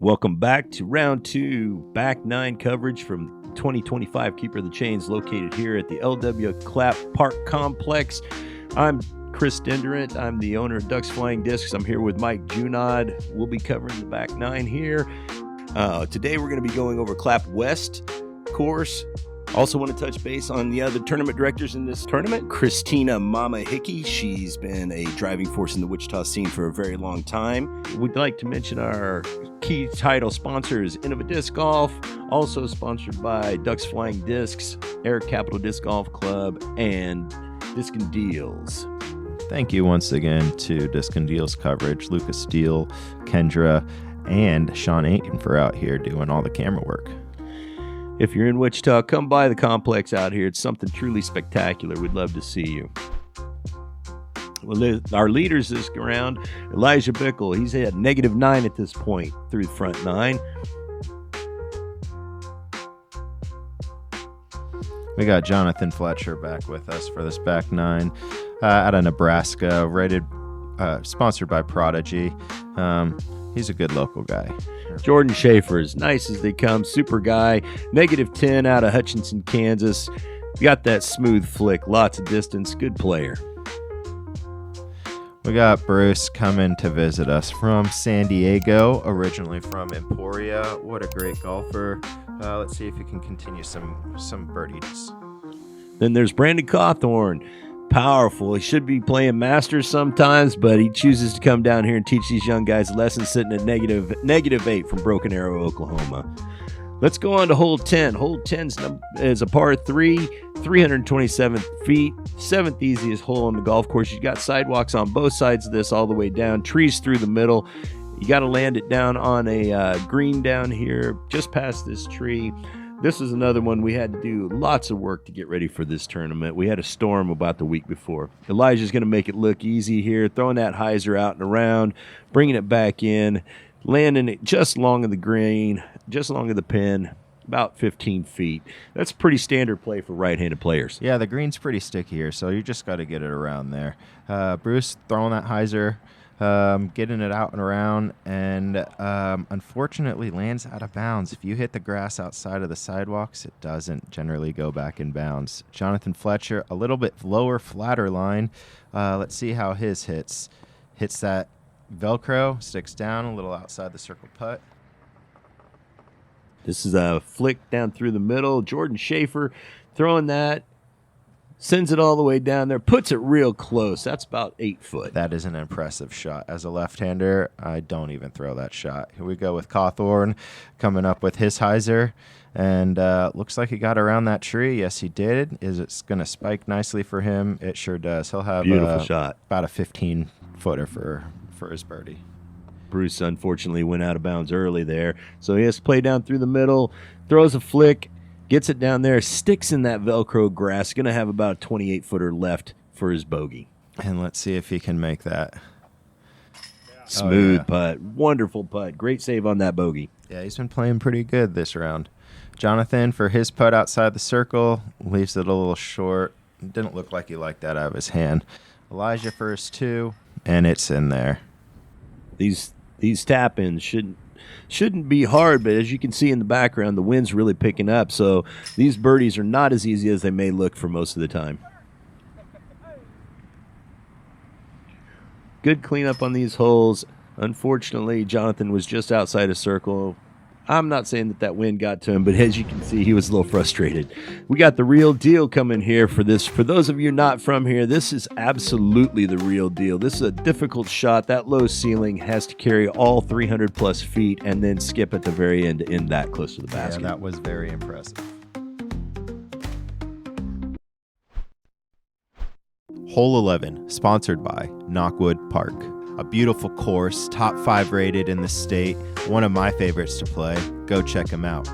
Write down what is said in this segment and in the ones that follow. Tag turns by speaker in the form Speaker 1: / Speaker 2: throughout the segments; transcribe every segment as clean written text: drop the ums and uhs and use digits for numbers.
Speaker 1: Welcome back to round two, back nine coverage from 2025 Keeper of the Chains, located here at the LW Clapp Park Complex. I'm Chris Dendurent. I'm the owner of Ducks Flying Discs. I'm here with Mike Junod. We'll be covering the back nine here. Today we're going to be going over Clapp West course. Also want to touch base on the other tournament directors in this tournament. Christina Mama Hickey. She's been a driving force in the Wichita scene for a very long time. We'd like to mention our key title sponsors, Innova Disc Golf, also sponsored by Ducks Flying Discs, Air Capital Disc Golf Club, and Discin Deals.
Speaker 2: Thank you once again to Discin Deals coverage, Lucas Steele, Kendra, and Sean Aiken for out here doing all the camera work.
Speaker 1: If you're in Wichita, come by the complex out here. It's something truly spectacular. We'd love to see you. Well, our leaders this round, Elijah Bickel, he's at -9 at this point through the front nine.
Speaker 2: We got Jonathan Fletcher back with us for this back nine out of Nebraska, rated, sponsored by Prodigy. He's a good local guy.
Speaker 1: Jordan Shafer, as nice as they come, super guy, -10 out of Hutchinson, Kansas. Got that smooth flick, lots of distance, good player.
Speaker 2: We got Bruce coming to visit us from San Diego, originally from Emporia. What a great golfer. Let's see if he can continue some birdies.
Speaker 1: Then there's Brandon Cawthorne. Powerful. He should be playing Masters sometimes, but he chooses to come down here and teach these young guys a lesson, sitting at -8 from Broken Arrow, Oklahoma. Let's go on to hole 10. Hole 10 is a par 3, 327 feet, 7th easiest hole on the golf course. You've got sidewalks on both sides of this all the way down, trees through the middle. You got to land it down on a green down here, just past this tree. This is another one we had to do lots of work to get ready for this tournament. We had a storm about the week before. Elijah's going to make it look easy here, throwing that hyzer out and around, bringing it back in, landing it just long of the green, just long of the pin, about 15 feet. That's pretty standard play for right-handed players.
Speaker 2: Yeah, the green's pretty sticky here, so you just got to get it around there. Bruce throwing that hyzer, getting it out and around, and unfortunately lands out of bounds. If you hit the grass outside of the sidewalks, it doesn't generally go back in bounds. Jonathan Fletcher, a little bit lower, flatter line. Let's see how his hits. Hits that Velcro, sticks down a little outside the circle putt.
Speaker 1: This is a flick down through the middle. Jordan Shafer throwing that. Sends it all the way down there, puts it real close. That's about 8 foot.
Speaker 2: That is an impressive shot. As a left-hander, I don't even throw that shot. Here we go with Cawthorne coming up with his hyzer. And looks like he got around that tree. Yes, he did. Is it going to spike nicely for him? It sure does. He'll have
Speaker 1: beautiful shot.
Speaker 2: About a 15-footer for his birdie.
Speaker 1: Bruce, unfortunately, went out of bounds early there. So he has to play down through the middle, throws a flick, gets it down there, sticks in that Velcro grass. Going to have about a 28-footer left for his bogey.
Speaker 2: And let's see if he can make that.
Speaker 1: Smooth putt. Wonderful putt. Great save on that bogey.
Speaker 2: Yeah, he's been playing pretty good this round. Jonathan, for his putt outside the circle, leaves it a little short. Didn't look like he liked that out of his hand. Elijah for his 2, and it's in there.
Speaker 1: These tap-ins shouldn't be hard, but as you can see in the background, the wind's really picking up, so these birdies are not as easy as they may look for most of the time. Good cleanup on these holes. Unfortunately, Jonathan was just outside a circle. I'm not saying that wind got to him, but as you can see, he was a little frustrated. We got the real deal coming here for this. For those of you not from here, this is absolutely the real deal. This is a difficult shot. That low ceiling has to carry all 300-plus feet and then skip at the very end to end that close to the basket.
Speaker 2: Yeah, that was very impressive. Hole 11, sponsored by Knockwood Park. A beautiful course, top 5 rated in the state. One of my favorites to play. Go check them out.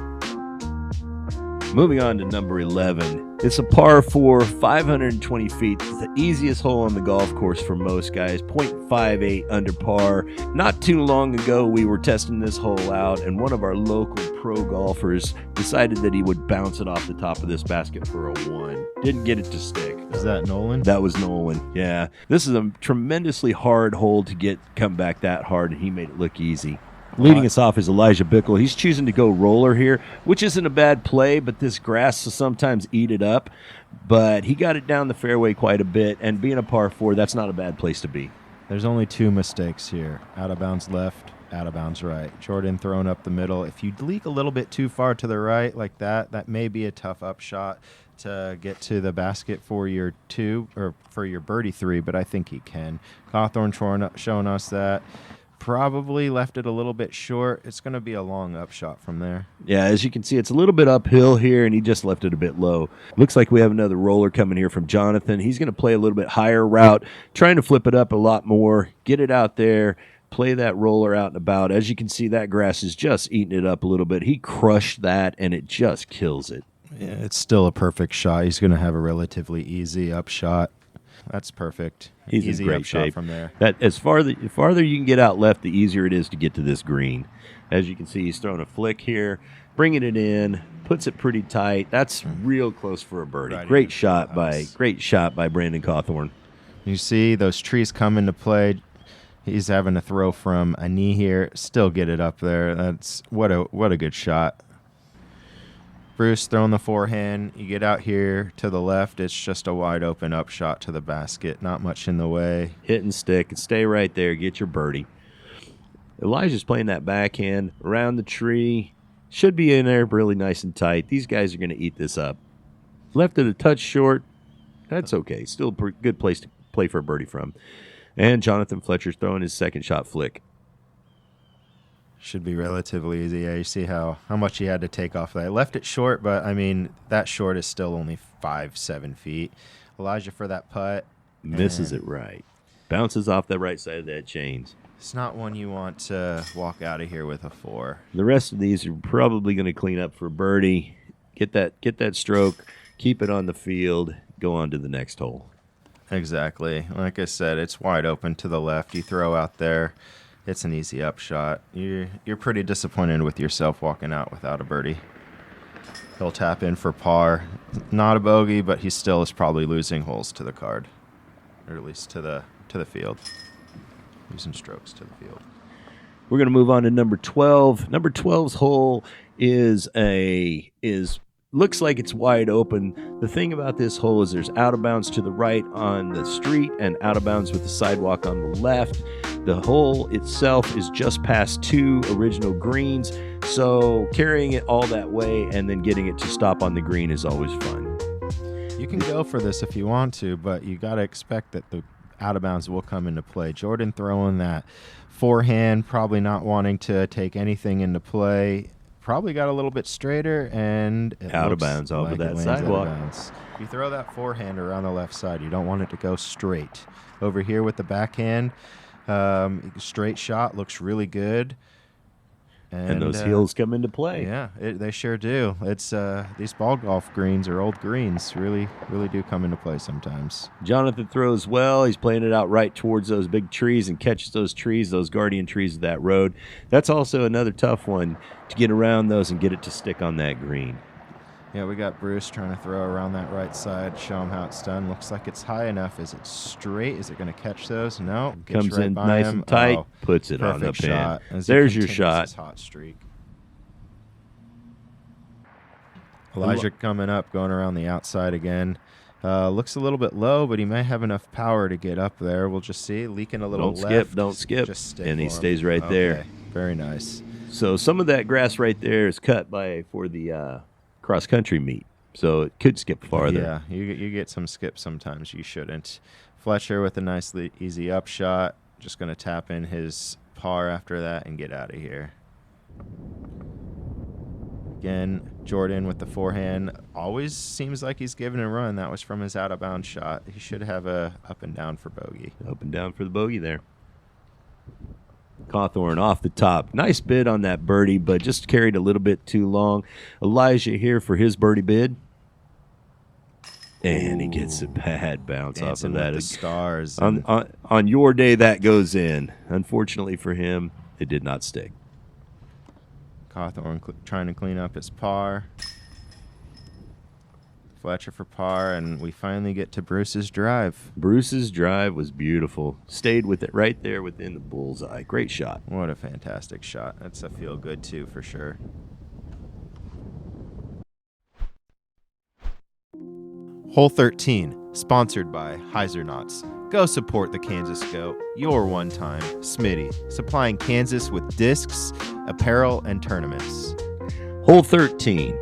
Speaker 1: Moving on to number 11. It's a par 4, 520 feet. It's the easiest hole on the golf course for most guys. 0.58 under par. Not too long ago, we were testing this hole out, and one of our local pro golfers decided that he would bounce it off the top of this basket for a 1. Didn't get it to stick.
Speaker 2: Is that Nolan?
Speaker 1: That was Nolan, yeah. This is a tremendously hard hole to come back that hard, and he made it look easy. Leading us off is Elijah Bickel. He's choosing to go roller here, which isn't a bad play, but this grass will sometimes eat it up. But he got it down the fairway quite a bit, and being a par 4, that's not a bad place to be.
Speaker 2: There's only 2 mistakes here. Out of bounds left, out of bounds right. Jordan throwing up the middle. If you leak a little bit too far to the right like that, that may be a tough upshot to get to the basket for your 2 or for your birdie 3, but I think he can. Cawthorne showing us that. Probably left it a little bit short. It's going to be a long upshot from there.
Speaker 1: Yeah, as you can see, it's a little bit uphill here, and he just left it a bit low. Looks like we have another roller coming here from Jonathan. He's going to play a little bit higher route, trying to flip it up a lot more, get it out there, play that roller out and about. As you can see, that grass is just eating it up a little bit. He crushed that, and it just kills it.
Speaker 2: Yeah, it's still a perfect shot. He's going to have a relatively easy upshot. That's perfect.
Speaker 1: He's
Speaker 2: easy
Speaker 1: in great
Speaker 2: upshot
Speaker 1: shape
Speaker 2: from there.
Speaker 1: That as farther you can get out left, the easier it is to get to this green. As you can see, he's throwing a flick here, bringing it in, puts it pretty tight. That's real close for a birdie.
Speaker 2: Right
Speaker 1: Great shot by Brandon Cawthorne.
Speaker 2: You see those trees come into play. He's having to throw from a knee here. Still get it up there. That's what a good shot. Bruce throwing the forehand. You get out here to the left. It's just a wide open up shot to the basket. Not much in the way.
Speaker 1: Hit and stick and stay right there. Get your birdie. Elijah's playing that backhand around the tree. Should be in there really nice and tight. These guys are going to eat this up. Left it a touch short. That's okay. Still a good place to play for a birdie from. And Jonathan Fletcher's throwing his second shot flick.
Speaker 2: Should be relatively easy. Yeah, you see how much he had to take off that. Left it short, but, I mean, that short is still only 5-7 feet. Elijah for that putt.
Speaker 1: Misses it right. Bounces off the right side of that chains.
Speaker 2: It's not one you want to walk out of here with a 4.
Speaker 1: The rest of these are probably going to clean up for a birdie. Get that stroke. Keep it on the field. Go on to the next hole.
Speaker 2: Exactly. Like I said, it's wide open to the left. You throw out there. It's an easy upshot. You're pretty disappointed with yourself walking out without a birdie. He'll tap in for par. Not a bogey, but he still is probably losing holes to the card, or at least to the field. Losing strokes to the field.
Speaker 1: We're going to move on to number 12. Number 12's hole looks like it's wide open. The thing about this hole is there's out of bounds to the right on the street and out of bounds with the sidewalk on the left. The hole itself is just past 2 original greens, so carrying it all that way and then getting it to stop on the green is always fun.
Speaker 2: You can go for this if you want to, but you got to expect that the out of bounds will come into play. Jordan throwing that forehand, probably not wanting to take anything into play. Probably got a little bit straighter, and it
Speaker 1: out of
Speaker 2: looks
Speaker 1: bounds over
Speaker 2: like
Speaker 1: that sidewalk.
Speaker 2: If you throw that forehand around the left side, you don't want it to go straight. Over here with the backhand, straight shot looks really good.
Speaker 1: And those heels come into play.
Speaker 2: Yeah, they sure do. It's these ball golf greens or old greens really do come into play sometimes.
Speaker 1: Jonathan throws well. He's playing it out right towards those big trees and catches those trees, those guardian trees of that road. That's also another tough one to get around those and get it to stick on that green.
Speaker 2: Yeah, we got Bruce trying to throw around that right side, show him how it's done. Looks like it's high enough. Is it straight? Is it going to catch those? No.
Speaker 1: Comes
Speaker 2: right
Speaker 1: in nice
Speaker 2: him.
Speaker 1: and tight,
Speaker 2: Oh,
Speaker 1: puts it on the pin.
Speaker 2: Shot.
Speaker 1: There's your shot.
Speaker 2: His hot streak. Elijah coming up, going around the outside again. Looks a little bit low, but he may have enough power to get up there. We'll just see. Leaking a little left.
Speaker 1: Don't skip.
Speaker 2: Just stick
Speaker 1: and he
Speaker 2: for him.
Speaker 1: stays right there.
Speaker 2: Very nice.
Speaker 1: So some of that grass right there is cut for the cross-country meet. So it could skip farther.
Speaker 2: Yeah, you get some skips sometimes. You shouldn't. Fletcher with a nice easy upshot. Just going to tap in his par after that and get out of here. Again, Jordan with the forehand. Always seems like he's giving a run. That was from his out-of-bounds shot. He should have a up and down for bogey.
Speaker 1: Up and down for the bogey there. Cawthorne off the top. Nice bid on that birdie, but just carried a little bit too long. Elijah here for his birdie bid. And he gets a bad bounce off of that.
Speaker 2: With the stars.
Speaker 1: On your day, that goes in. Unfortunately for him, it did not stick.
Speaker 2: Cawthorne trying to clean up his par. Fletcher for par, and we finally get to Bruce's drive.
Speaker 1: Bruce's drive was beautiful. Stayed with it right there within the bullseye. Great shot.
Speaker 2: What a fantastic shot. That's a feel good too, for sure. Hole 13, sponsored by Heiser Knots. Go support the Kansas Goat, your one-time Smitty, supplying Kansas with discs, apparel, and tournaments.
Speaker 1: Hole 13.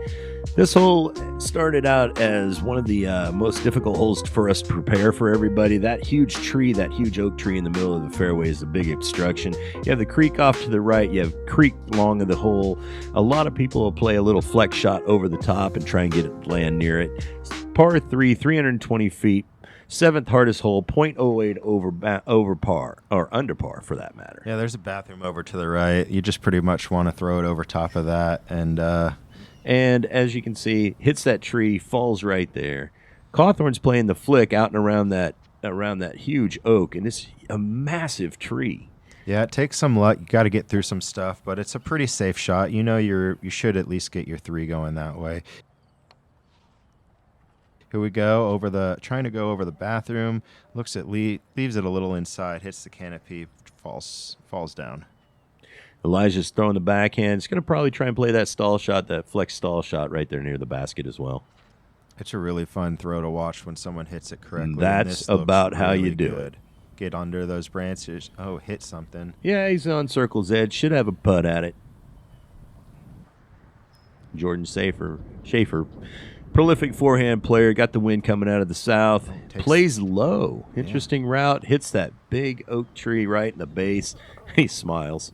Speaker 1: This hole started out as one of the most difficult holes for us to prepare for everybody. That huge tree, that huge oak tree in the middle of the fairway is a big obstruction. You have the creek off to the right. You have creek long of the hole. A lot of people will play a little flex shot over the top and try and get it land near it. Par 3, 320 feet. 7th hardest hole, 0.08 over par, or under par for that matter.
Speaker 2: Yeah, there's a bathroom over to the right. You just pretty much want to throw it over top of that. And
Speaker 1: as you can see, hits that tree, falls right there. Cawthorne's playing the flick out and around that huge oak, and it's a massive tree.
Speaker 2: Yeah, it takes some luck. You got to get through some stuff, but it's a pretty safe shot. You know, you should at least get your 3 going that way. Here we go, trying to go over the bathroom. Looks at leaves it a little inside, hits the canopy, falls down.
Speaker 1: Elijah's throwing the backhand. He's going to probably try and play that stall shot, that flex stall shot right there near the basket as well.
Speaker 2: It's a really fun throw to watch when someone hits it correctly.
Speaker 1: That's about how you do it.
Speaker 2: Get under those branches. Oh, hit something.
Speaker 1: Yeah, he's on circle's edge. Should have a putt at it. Jordan Shafer. Prolific forehand player, got the wind coming out of the south, plays low. Interesting route, hits that big oak tree right in the base. He smiles.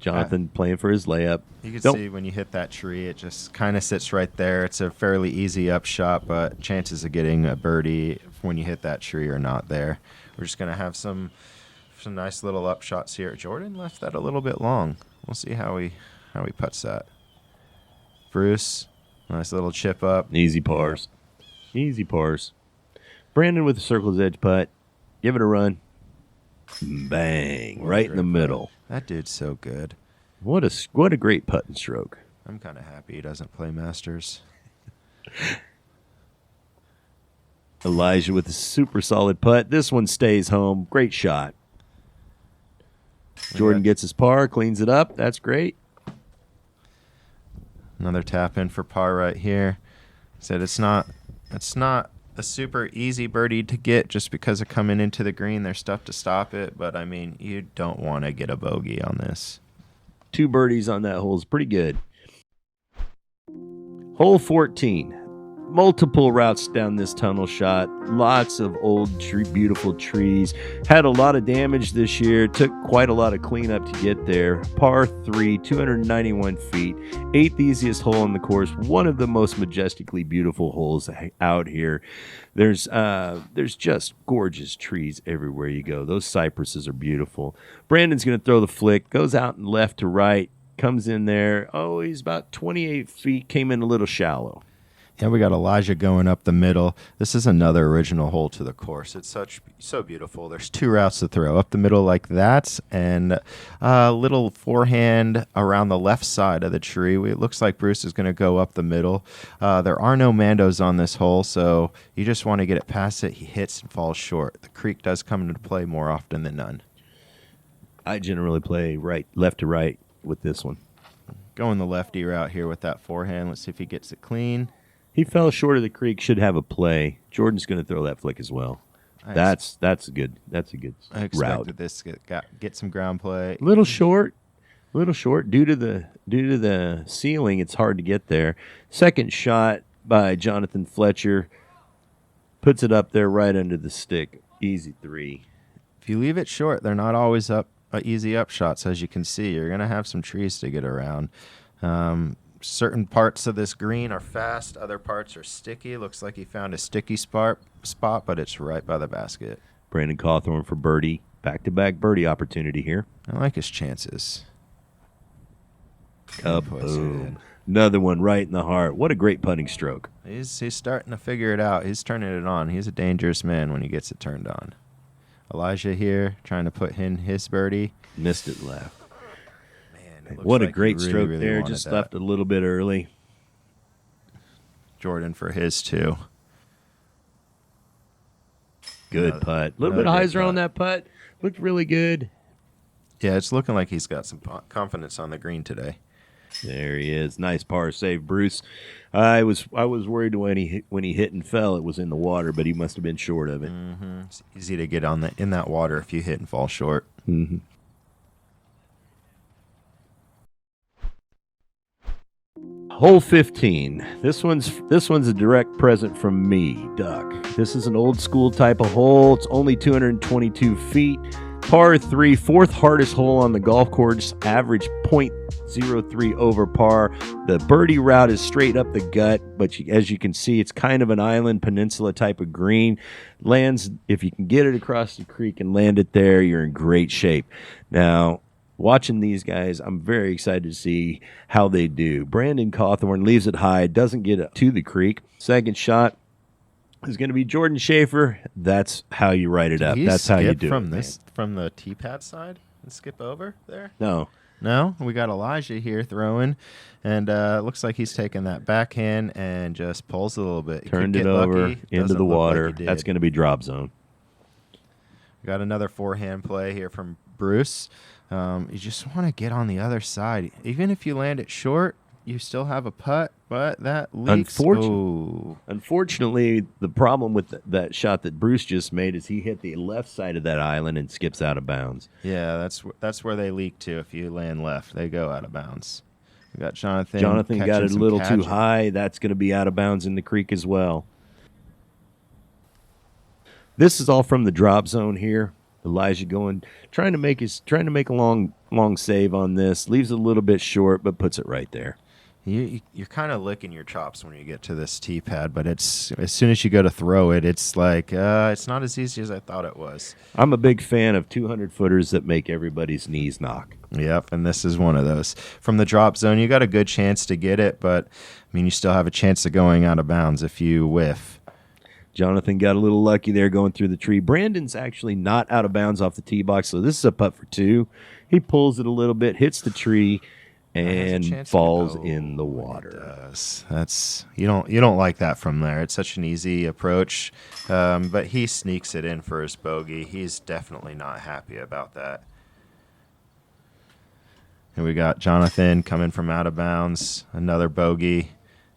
Speaker 1: Jonathan playing for his layup.
Speaker 2: You can see when you hit that tree, it just kind of sits right there. It's a fairly easy up shot, but chances of getting a birdie when you hit that tree are not there. We're just going to have some nice little up shots here. Jordan left that a little bit long. We'll see how he putts that. Bruce. Nice little chip up.
Speaker 1: Easy pars. Easy pars. Brandon with the circle's edge putt. Give it a run. Bang. Right in the middle.
Speaker 2: That dude's so good.
Speaker 1: What a great putting stroke.
Speaker 2: I'm kind of happy he doesn't play Masters.
Speaker 1: Elijah with a super solid putt. This one stays home. Great shot. Jordan gets his par, cleans it up. That's great.
Speaker 2: Another tap in for par right here. Said it's not a super easy birdie to get just because of coming into the green. There's stuff to stop it, but I mean, you don't want to get a bogey on this.
Speaker 1: 2 birdies on that hole is pretty good. Hole 14. Multiple routes down this tunnel shot. Lots of old beautiful trees. Had a lot of damage this year. Took quite a lot of cleanup to get there. Par 3, 291 feet. 8th easiest hole on the course. One of the most majestically beautiful holes out here. There's just gorgeous trees everywhere you go. Those cypresses are beautiful. Brandon's going to throw the flick. Goes out and left to right. Comes in there. Oh, he's about 28 feet. Came in a little shallow.
Speaker 2: Yeah, we got Elijah going up the middle. This is another original hole to the course. It's so beautiful. There's 2 routes to throw. Up the middle like that, and a little forehand around the left side of the tree. It looks like Bruce is going to go up the middle. There are no Mandos on this hole, so you just want to get it past it. He hits and falls short. The creek does come into play more often than none.
Speaker 1: I generally play left to right with this one.
Speaker 2: Going the lefty route here with that forehand. Let's see if he gets it clean.
Speaker 1: He fell short of the creek. Should have a play. Jordan's going to throw that flick as well. That's a good
Speaker 2: I expected
Speaker 1: route.
Speaker 2: this get some ground play.
Speaker 1: Little short due to the ceiling. It's hard to get there. Second shot by Jonathan Fletcher puts it up there right under the stick. Easy 3.
Speaker 2: If you leave it short, they're not always easy up shots. As you can see, you're going to have some trees to get around. Certain parts of this green are fast, other parts are sticky. Looks like he found a sticky spot, but it's right by the basket.
Speaker 1: Brandon Cawthorne for birdie. Back-to-back birdie opportunity here.
Speaker 2: I like his chances.
Speaker 1: Boom. Another one right in the heart. What a great putting stroke.
Speaker 2: He's starting to figure it out. He's turning it on. He's a dangerous man when he gets it turned on. Elijah here trying to put in his birdie.
Speaker 1: Missed it left.
Speaker 2: Man,
Speaker 1: what a
Speaker 2: like
Speaker 1: great
Speaker 2: really,
Speaker 1: stroke
Speaker 2: really
Speaker 1: there. Just left a little bit early.
Speaker 2: Jordan for his too.
Speaker 1: Good putt. A little bit hyzer on that putt. Looked really good.
Speaker 2: Yeah, it's looking like he's got some confidence on the green today.
Speaker 1: There he is. Nice par save, Bruce. I was worried when he hit and fell, it was in the water, but he must have been short of it.
Speaker 2: Mm-hmm. It's easy to get in that water if you hit and fall short.
Speaker 1: Mm-hmm. Hole 15. This one's a direct present from me, Duck. This is an old school type of hole. It's only 222 feet. Par 3, fourth hardest hole on the golf course. Average .03 over par. The birdie route is straight up the gut, but as you can see, it's kind of an island peninsula type of green. Lands, if you can get it across the creek and land it there, you're in great shape. Now, watching these guys, I'm very excited to see how they do. Brandon Cawthorne leaves it high, doesn't get to the creek. Second shot is going to be Jordan Shafer. That's how you write it up. That's how you do it.
Speaker 2: From the tee pad side and skip over there?
Speaker 1: No.
Speaker 2: We got Elijah here throwing, and looks like he's taking that backhand and just pulls a little bit.
Speaker 1: Turned it over into the water. That's going to be drop zone.
Speaker 2: Got another forehand play here from Bruce. You just want to get on the other side. Even if you land it short, you still have a putt, but that leaks.
Speaker 1: Unfortunately, the problem with that shot that Bruce just made is he hit the left side of that island and skips out of bounds.
Speaker 2: Yeah, that's where they leak to. If you land left, they go out of bounds. We got Jonathan.
Speaker 1: Jonathan got it a little too high. That's going to be out of bounds in the creek as well. This is all from the drop zone here. Elijah trying to make a long save on this. Leaves it a little bit short, but puts it right there.
Speaker 2: You're kind of licking your chops when you get to this tee pad, but it's as soon as you go to throw it, it's like it's not as easy as I thought it was.
Speaker 1: I'm a big fan of 200-footers that make everybody's knees knock.
Speaker 2: Yep, and this is one of those. From the drop zone, you got a good chance to get it, but I mean, you still have a chance of going out of bounds if you whiff.
Speaker 1: Jonathan got a little lucky there going through the tree. Brandon's actually not out of bounds off the tee box, so this is a putt for two. He pulls it a little bit, hits the tree, and falls in the water.
Speaker 2: That's you don't like that from there. It's such an easy approach, but he sneaks it in for his bogey. He's definitely not happy about that. And we got Jonathan coming from out of bounds, another bogey.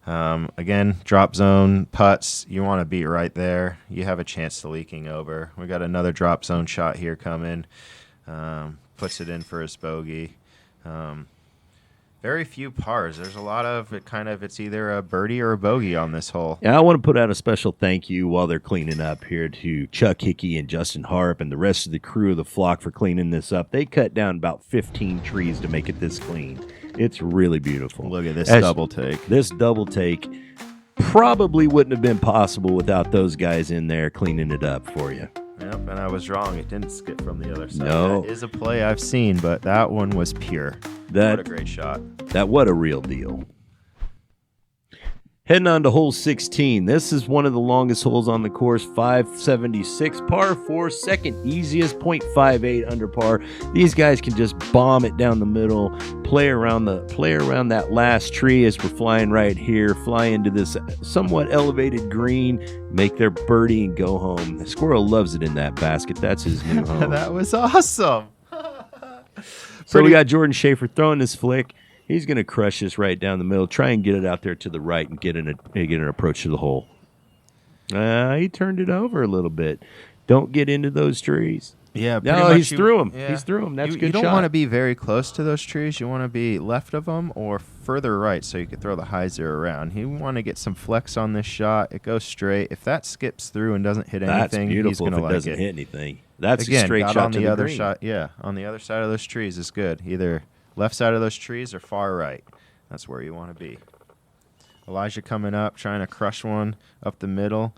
Speaker 2: Again, drop zone putts, you want to beat right there. You have a chance to leaking over. We got another drop zone shot here coming. Puts it in for his bogey. Very few pars. There's a lot of it. It's either a birdie or a bogey on this hole.
Speaker 1: Yeah, I want to put out a special thank you while they're cleaning up here to Chuck Hickey and Justin Harp and the rest of the crew of the flock for cleaning this up. They cut down about 15 trees to make it this clean. It's really beautiful.
Speaker 2: Look at this double take.
Speaker 1: This double take probably wouldn't have been possible without those guys in there cleaning it up for you.
Speaker 2: Yep, and I was wrong. It didn't skip from the other side.
Speaker 1: No.
Speaker 2: That is a play I've seen, but that one was pure. What a great shot.
Speaker 1: What a real deal. Heading on to hole 16. This is one of the longest holes on the course, 576, par 4, second easiest, .58 under par. These guys can just bomb it down the middle, play around that last tree as we're flying right here, fly into this somewhat elevated green, make their birdie and go home. The squirrel loves it in that basket. That's his new home.
Speaker 2: That was awesome.
Speaker 1: So we got Jordan Shafer throwing this flick. He's going to crush this right down the middle, try and get it out there to the right and get an approach to the hole. He turned it over a little bit. Don't get into those trees.
Speaker 2: Yeah,
Speaker 1: no, he's through them. Yeah. He's through them. That's a good shot.
Speaker 2: You don't want to be very close to those trees. You want to be left of them or further right so you can throw the hyzer around. You want to get some flex on this shot. It goes straight. If that skips through and doesn't hit anything, he's going to like it.
Speaker 1: Doesn't hit anything. That's a straight shot
Speaker 2: on
Speaker 1: to
Speaker 2: the other
Speaker 1: green.
Speaker 2: shot. Yeah, on the other side of those trees is good. Either left side of those trees or far right. That's where you want to be. Elijah coming up, trying to crush one up the middle.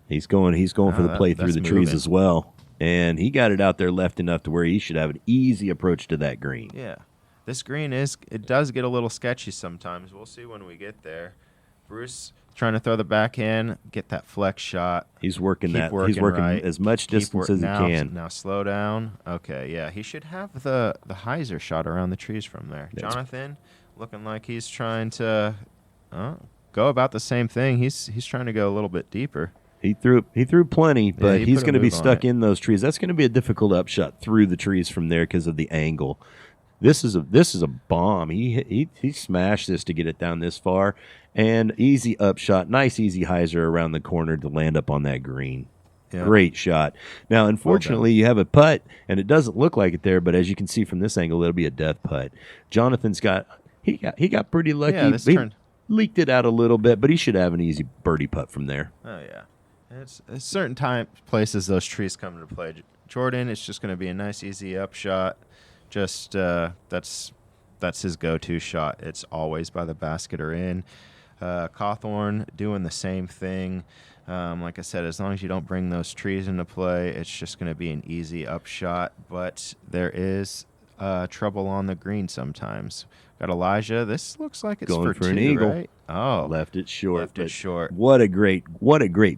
Speaker 1: He's going for the play through the trees as well. And he got it out there left enough to where he should have an easy approach to that green.
Speaker 2: Yeah. This green it does get a little sketchy sometimes. We'll see when we get there. Bruce trying to throw the backhand, get that flex shot.
Speaker 1: He's working right. As much distance as he can.
Speaker 2: Now slow down. Okay, yeah. He should have the hyzer shot around the trees from there. Jonathan looking like he's trying to go about the same thing. He's trying to go a little bit deeper.
Speaker 1: He threw plenty, but he's going to be stuck
Speaker 2: in
Speaker 1: in those trees. That's going to be a difficult upshot through the trees from there because of the angle. This is a bomb. He smashed this to get it down this far, and easy upshot, nice easy hyzer around the corner to land up on that green. Yeah. Great shot. Now, unfortunately, you have a putt, and it doesn't look like it there, but as you can see from this angle, it'll be a death putt. Jonathan's got pretty lucky.
Speaker 2: Yeah, this turn
Speaker 1: leaked it out a little bit, but he should have an easy birdie putt from there.
Speaker 2: Oh yeah, it's certain places those trees come into play. Jordan, it's just going to be a nice easy upshot. Just that's his go-to shot. It's always by the basket or in. Cawthorne doing the same thing. Like I said, as long as you don't bring those trees into play, it's just going to be an easy upshot. But there is trouble on the green sometimes. Got Elijah. This looks like it's
Speaker 1: going for
Speaker 2: two,
Speaker 1: an eagle.
Speaker 2: Right? Oh,
Speaker 1: left it short.
Speaker 2: What
Speaker 1: a great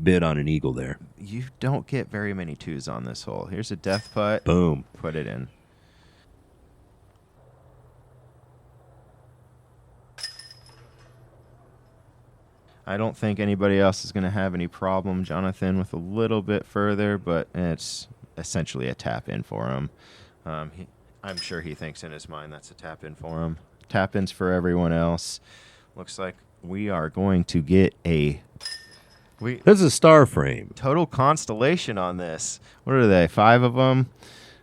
Speaker 1: bid on an eagle there.
Speaker 2: You don't get very many twos on this hole. Here's a death putt.
Speaker 1: Boom.
Speaker 2: Put it in. I don't think anybody else is going to have any problem, Jonathan, with a little bit further, but it's essentially a tap-in for him. I'm sure he thinks in his mind that's a tap-in for him. Tap-ins for everyone else. Looks like we are going to get
Speaker 1: this is a star frame.
Speaker 2: Total constellation on this. What are they, 5 of them?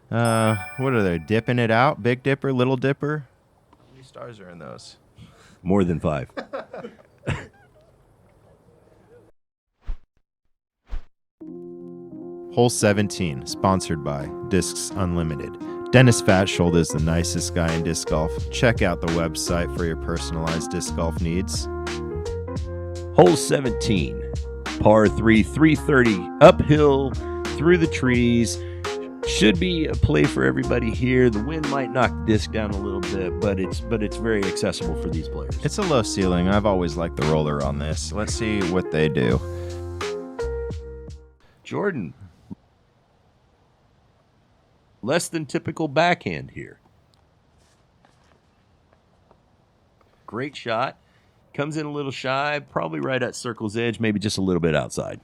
Speaker 2: What are they, dipping it out? Big Dipper, Little Dipper? How many stars are in those?
Speaker 1: More than 5.
Speaker 2: Hole 17, sponsored by Discs Unlimited. Dennis Fatschold is the nicest guy in disc golf. Check out the website for your personalized disc golf needs.
Speaker 1: Hole 17, par 3, 330, uphill, through the trees. Should be a play for everybody here. The wind might knock the disc down a little bit, but it's very accessible for these players.
Speaker 2: It's a low ceiling. I've always liked the roller on this. Let's see what they do.
Speaker 1: Jordan. Less than typical backhand here. Great shot. Comes in a little shy, probably right at circle's edge, maybe just a little bit outside.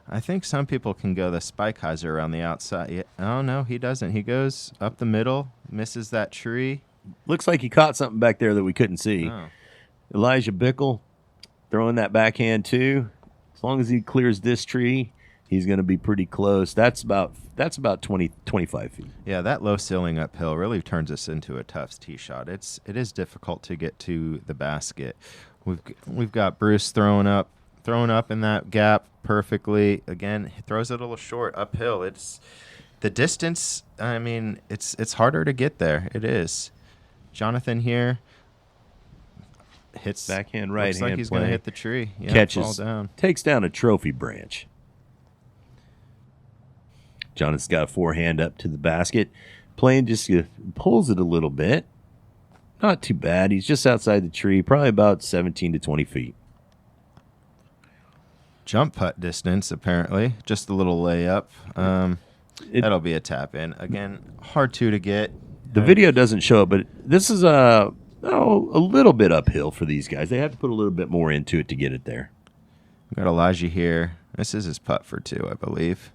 Speaker 2: I think some people can go the spike hyzer around the outside. Oh, no, he doesn't. He goes up the middle, misses that tree.
Speaker 1: Looks like he caught something back there that we couldn't see.
Speaker 2: Oh.
Speaker 1: Elijah Bickel throwing that backhand too. As long as he clears this tree, he's going to be pretty close. That's about 20, 25 feet.
Speaker 2: Yeah, that low ceiling uphill really turns us into a tough tee shot. It is difficult to get to the basket. We've got Bruce throwing up in that gap perfectly. Again, he throws it a little short uphill. It's the distance. I mean, it's harder to get there. It is. Jonathan here hits
Speaker 1: backhand, right
Speaker 2: looks
Speaker 1: hand.
Speaker 2: Like he's going to hit the tree. Yeah,
Speaker 1: catches,
Speaker 2: fall down.
Speaker 1: Takes down a trophy branch. Jonathan's got a forehand up to the basket. Playing just pulls it a little bit. Not too bad. He's just outside the tree, probably about 17 to 20 feet.
Speaker 2: Jump putt distance, apparently. Just a little layup. That'll be a tap in. Again, hard to get.
Speaker 1: The video doesn't show it, but this is a little bit uphill for these guys. They have to put a little bit more into it to get it there.
Speaker 2: We've got Elijah here. This is his putt for 2, I believe.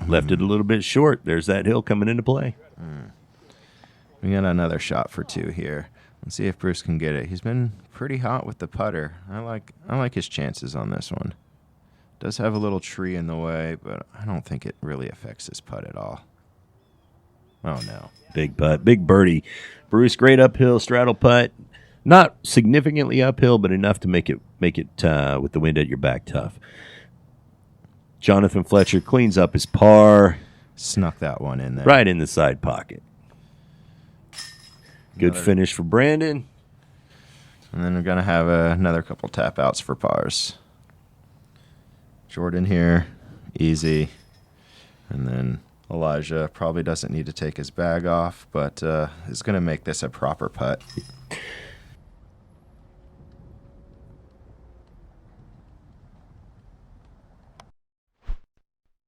Speaker 1: Left it a little bit short. There's that hill coming into play.
Speaker 2: We got another shot for 2 here. Let's see if Bruce can get it. He's been pretty hot with the putter. I like his chances on this one. Does have a little tree in the way, but I don't think it really affects his putt at all. Oh, no.
Speaker 1: Big putt. Big birdie. Bruce, great uphill straddle putt. Not significantly uphill, but enough to make it with the wind at your back tough. Jonathan Fletcher cleans up his par.
Speaker 2: Snuck that one in there.
Speaker 1: Right in the side pocket. Good finish for Brandon.
Speaker 2: And then we're going to have another couple tap outs for pars. Jordan here, easy. And then Elijah probably doesn't need to take his bag off, but is going to make this a proper putt.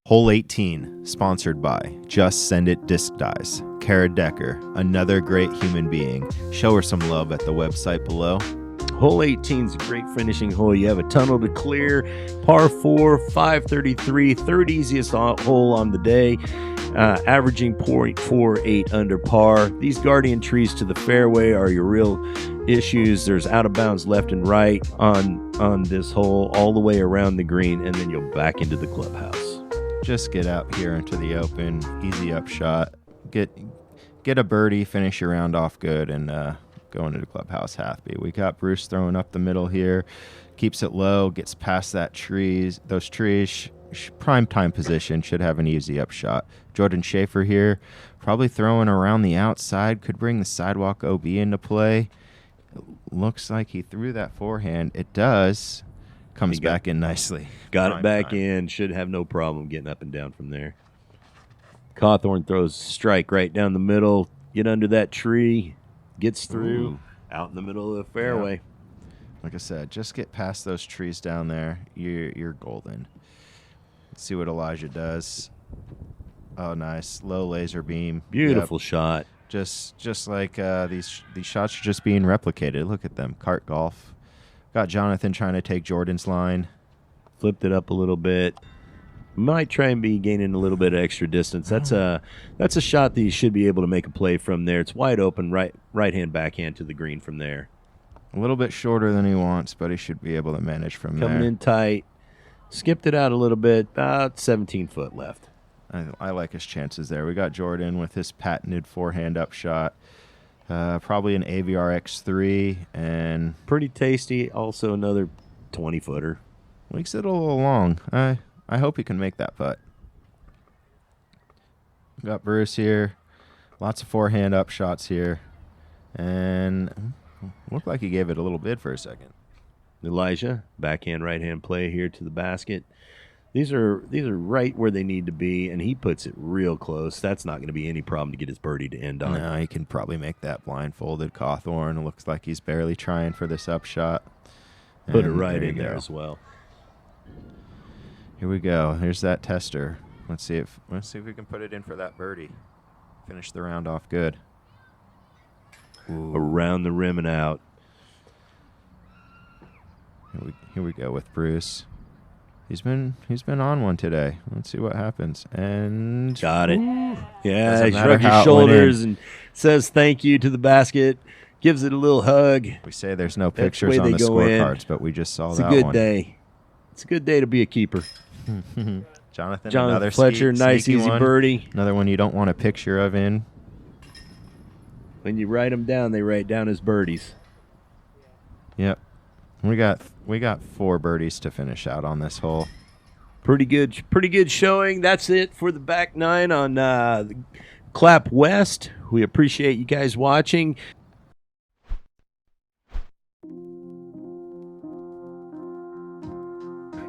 Speaker 2: Hole 18, sponsored by Just Send It Disc Dies. Kara Decker, another great human being. Show her some love at the website below.
Speaker 1: Hole 18 is a great finishing hole. You have a tunnel to clear. Par 4, 533, third easiest hole on the day, averaging .48 under par. These guardian trees to the fairway are your real issues. There's out of bounds left and right on this hole, all the way around the green, and then you'll back into the clubhouse.
Speaker 2: Just get out here into the open, easy up shot, get a birdie, finish your round off good, and go into the clubhouse happy. We got Bruce throwing up the middle here, keeps it low, gets past those trees, prime time position, should have an easy up shot. Jordan Shafer here, probably throwing around the outside, could bring the sidewalk OB into play. Looks like he threw that forehand. It does. Comes back in nicely.
Speaker 1: Got it back in. Should have no problem getting up and down from there. Cawthorne throws strike right down the middle. Get under that tree. Gets through. Ooh. Out in the middle of the fairway.
Speaker 2: Yeah. Like I said, just get past those trees down there. You're golden. Let's see what Elijah does. Oh, nice. Low laser beam.
Speaker 1: Beautiful shot.
Speaker 2: Just like these shots are just being replicated. Look at them. Cart golf. Got Jonathan trying to take Jordan's line.
Speaker 1: Flipped it up a little bit. Might try and be gaining a little bit of extra distance. That's a shot that you should be able to make a play from there. It's wide open, right hand backhand to the green from there.
Speaker 2: A little bit shorter than he wants, but he should be able to manage from there.
Speaker 1: Coming in tight. Skipped it out a little bit. About 17 foot left.
Speaker 2: I like his chances there. We got Jordan with his patented forehand up shot. Probably an AVR X3 and
Speaker 1: pretty tasty. Also another 20-footer.
Speaker 2: Makes it a little long. I hope he can make that putt. We got Bruce here. Lots of forehand up shots here, and looked like he gave it a little bid for a second.
Speaker 1: Elijah, backhand right hand play here to the basket. These are right where they need to be, and he puts it real close. That's not going to be any problem to get his birdie to end on.
Speaker 2: No, he can probably make that blindfolded. Cawthorne looks like he's barely trying for this upshot.
Speaker 1: Put it right in there as well.
Speaker 2: Here we go. Here's that tester. Let's see if we can put it in for that birdie. Finish the round off good.
Speaker 1: Ooh. Around the rim and out.
Speaker 2: Here we go with Bruce. He's been on one today. Let's see what happens. And
Speaker 1: got it. Yeah, he shrugs his shoulders and says thank you to the basket. Gives it a little hug.
Speaker 2: We say there's no pictures on the scorecards, but we just saw that one.
Speaker 1: It's a good day. It's a good day to be a keeper.
Speaker 2: Jonathan, another
Speaker 1: Fletcher, nice easy
Speaker 2: one.
Speaker 1: birdie.
Speaker 2: Another one you don't want a picture of in.
Speaker 1: When you write them down, they write down as birdies.
Speaker 2: Yep. We got 4 birdies to finish out on this hole.
Speaker 1: Pretty good showing. That's it for the back 9 on Clapp West. We appreciate you guys watching.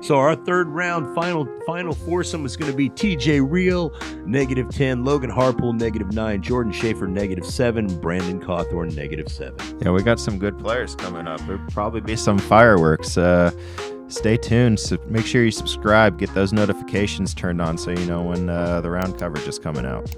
Speaker 1: So our third round final foursome is going to be TJ Real, -10, Logan Harpool, -9, Jordan Shafer, -7, Brandon Cawthorne, -7.
Speaker 2: Yeah, we got some good players coming up. There'll probably be some fireworks. Stay tuned. So make sure you subscribe. Get those notifications turned on so you know when the round coverage is coming out.